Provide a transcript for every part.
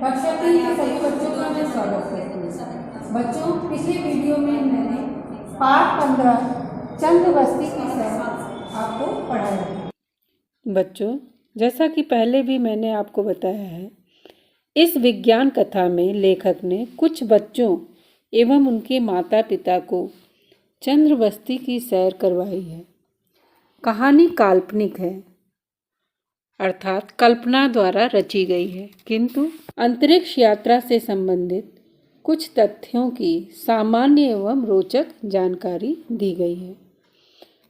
कक्षा 3 के सभी बच्चों का मैं स्वागत करती हूँ। बच्चों, पिछले वीडियो में मैंने पाठ 15 चंद्रवस्ती की सैर आपको पढ़ाया। बच्चों, जैसा कि पहले भी मैंने आपको बताया है, इस विज्ञान कथा में लेखक ने कुछ बच्चों एवं उनके माता पिता को चंद्रवस्ती की सैर करवाई है। कहानी काल्पनिक है, अर्थात कल्पना द्वारा रची गई है, किंतु अंतरिक्ष यात्रा से संबंधित कुछ तथ्यों की सामान्य एवं रोचक जानकारी दी गई है।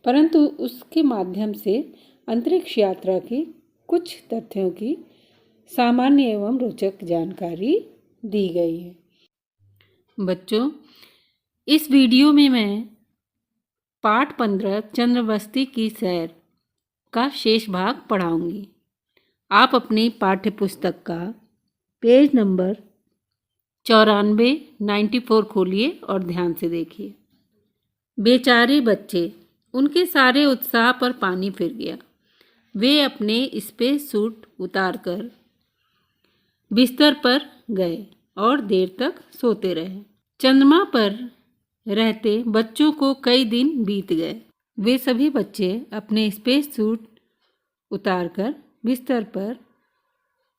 परंतु उसके माध्यम से अंतरिक्ष यात्रा की कुछ तथ्यों की सामान्य एवं रोचक जानकारी दी गई है। बच्चों, इस वीडियो में मैं पाठ 15 चंद्रवस्ती की सैर का शेष भाग पढ़ाऊंगी। आप अपनी पाठ्य पुस्तक का पेज नंबर 94 खोलिए और ध्यान से देखिए। बेचारे बच्चे, उनके सारे उत्साह पर पानी फिर गया। वे अपने स्पेस सूट उतारकर बिस्तर पर गए और देर तक सोते रहे। चंद्रमा पर रहते बच्चों को कई दिन बीत गए। वे सभी बच्चे अपने स्पेस सूट उतारकर बिस्तर पर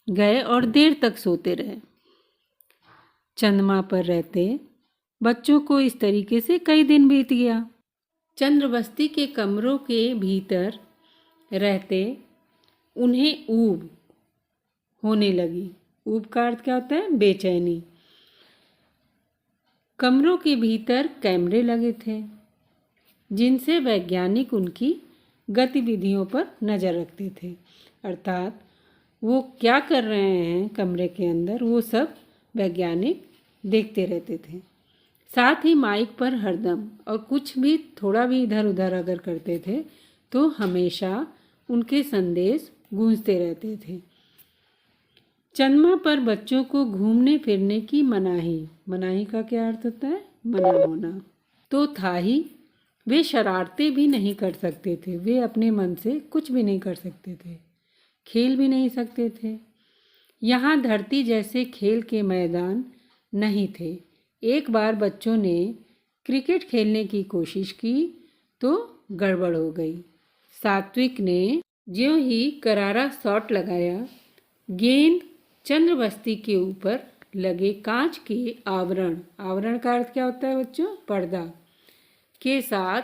गए और देर तक सोते रहे। चंद्रमा पर रहते बच्चों को इस तरीके से कई दिन बीत गया। चंद्रवस्ती के कमरों के भीतर रहते उन्हें ऊब होने लगी। ऊब का अर्थ क्या होता है? बेचैनी। कमरों के भीतर कैमरे लगे थे, जिनसे वैज्ञानिक उनकी गतिविधियों पर नज़र रखते थे। अर्थात वो क्या कर रहे हैं कमरे के अंदर, वो सब वैज्ञानिक देखते रहते थे। साथ ही माइक पर हरदम और कुछ भी थोड़ा भी इधर उधर अगर करते थे तो हमेशा उनके संदेश गूंजते रहते थे। चंद्रमा पर बच्चों को घूमने फिरने की मनाही का क्या अर्थ होता है? मना होना तो था ही। वे शरारतें भी नहीं कर सकते थे। वे अपने मन से कुछ भी नहीं कर सकते थे, खेल भी नहीं सकते थे। यहाँ धरती जैसे खेल के मैदान नहीं थे। एक बार बच्चों ने क्रिकेट खेलने की कोशिश की तो गड़बड़ हो गई। सात्विक ने ज्यों ही करारा शॉट लगाया, गेंद चंद्रवस्ती के ऊपर लगे कांच के आवरण का अर्थ क्या होता है बच्चों? पर्दा के साथ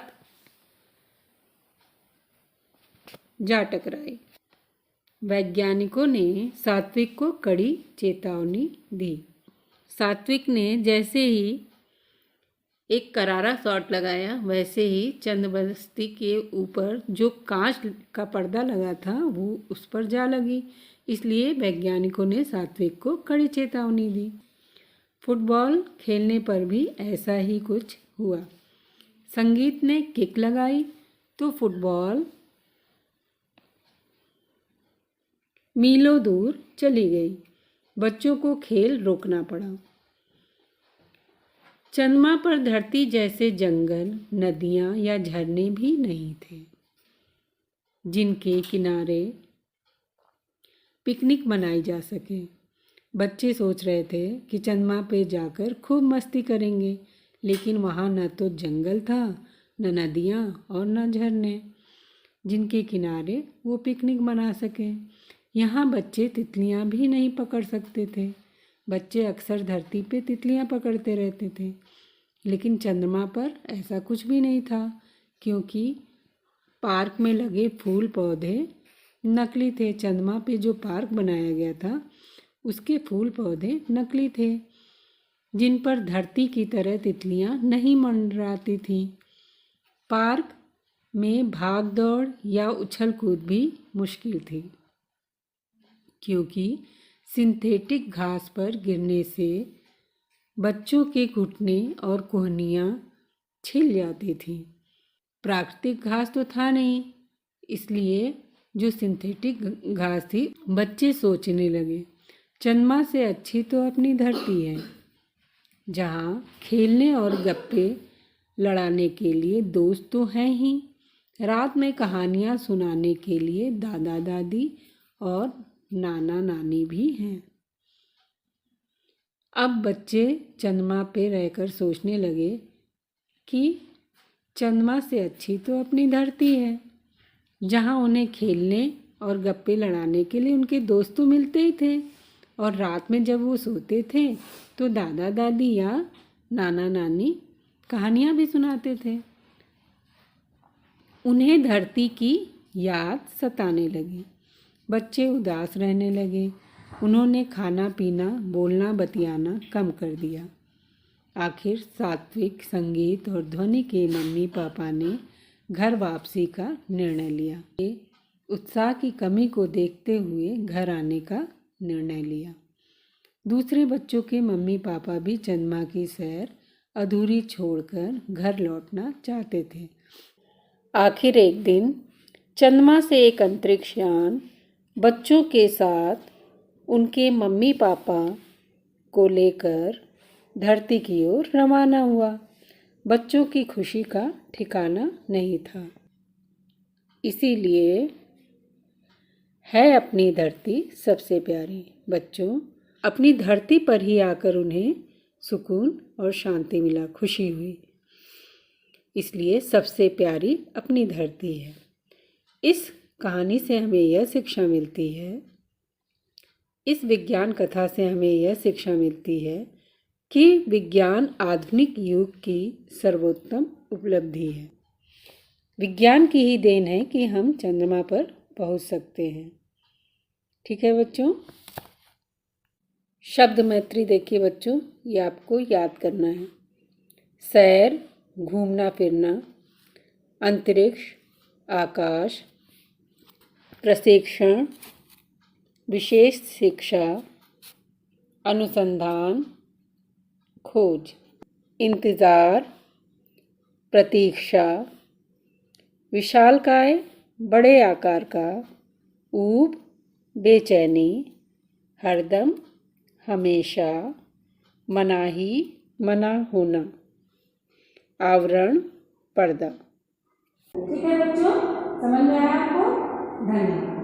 जा टकराई। वैज्ञानिकों ने सात्विक को कड़ी चेतावनी दी। सात्विक ने जैसे ही एक करारा शॉट लगाया, वैसे ही चंद्रवस्ती के ऊपर जो कांच का पर्दा लगा था वो उस पर जा लगी। इसलिए वैज्ञानिकों ने सात्विक को कड़ी चेतावनी दी। फुटबॉल खेलने पर भी ऐसा ही कुछ हुआ। संगीत ने किक लगाई तो फुटबॉल मीलों दूर चली गई। बच्चों को खेल रोकना पड़ा। चंद्रमा पर धरती जैसे जंगल, नदियाँ या झरने भी नहीं थे, जिनके किनारे पिकनिक मनाई जा सके। बच्चे सोच रहे थे कि चंद्रमा पे जाकर खूब मस्ती करेंगे, लेकिन वहाँ न तो जंगल था, न नदियाँ और न झरने जिनके किनारे वो पिकनिक मना सकें। यहाँ बच्चे तितलियाँ भी नहीं पकड़ सकते थे। बच्चे अक्सर धरती पे तितलियाँ पकड़ते रहते थे, लेकिन चंद्रमा पर ऐसा कुछ भी नहीं था, क्योंकि पार्क में लगे फूल पौधे नकली थे। चंद्रमा पे जो पार्क बनाया गया था उसके फूल पौधे नकली थे, जिन पर धरती की तरह तितलियाँ नहीं मंडराती थीं। पार्क में भाग दौड़ या उछल कूद भी मुश्किल थी, क्योंकि सिंथेटिक घास पर गिरने से बच्चों के घुटने और कोहनियाँ छिल जाती थीं। प्राकृतिक घास तो था नहीं, इसलिए जो सिंथेटिक घास थी, बच्चे सोचने लगे चंद्रमा से अच्छी तो अपनी धरती है, जहाँ खेलने और गप्पे लड़ाने के लिए दोस्त तो हैं ही, रात में कहानियाँ सुनाने के लिए दादा दादी और नाना नानी भी हैं। अब बच्चे चंद्रमा पे रहकर सोचने लगे कि चंद्रमा से अच्छी तो अपनी धरती है, जहाँ उन्हें खेलने और गप्पे लड़ाने के लिए उनके दोस्त तो मिलते ही थे, और रात में जब वो सोते थे तो दादा दादी या नाना नानी कहानियाँ भी सुनाते थे। उन्हें धरती की याद सताने लगी। बच्चे उदास रहने लगे। उन्होंने खाना पीना, बोलना बतियाना कम कर दिया। आखिर सात्विक संगीत और ध्वनि के मम्मी पापा ने घर वापसी का निर्णय लिया। उत्साह की कमी को देखते हुए घर आने का निर्णय लिया। दूसरे बच्चों के मम्मी पापा भी चंद्रमा की सैर अधूरी छोड़कर घर लौटना चाहते थे। आखिर एक दिन चंद्रमा से एक अंतरिक्ष यान बच्चों के साथ उनके मम्मी पापा को लेकर धरती की ओर रवाना हुआ। बच्चों की खुशी का ठिकाना नहीं था। इसीलिए है अपनी धरती सबसे प्यारी। बच्चों, अपनी धरती पर ही आकर उन्हें सुकून और शांति मिला, खुशी हुई। इसलिए सबसे प्यारी अपनी धरती है। इस कहानी से हमें यह शिक्षा मिलती है, इस विज्ञान कथा से हमें यह शिक्षा मिलती है कि विज्ञान आधुनिक युग की सर्वोत्तम उपलब्धि है। विज्ञान की ही देन है कि हम चंद्रमा पर पहुंच सकते हैं। ठीक है बच्चों, शब्द मैत्री देखिए बच्चों, ये आपको याद करना है। सैर, घूमना फिरना, अंतरिक्ष, आकाश, प्रशिक्षण, विशेष शिक्षा, अनुसंधान, खोज, इंतज़ार, प्रतीक्षा, विशालकाय, बड़े आकार का, ऊब, बेचैनी, हरदम, हमेशा, मनाही, मना होना, आवरण, पर्दा। ठीक है बच्चों, समझ में आया आपको? धन्यवाद।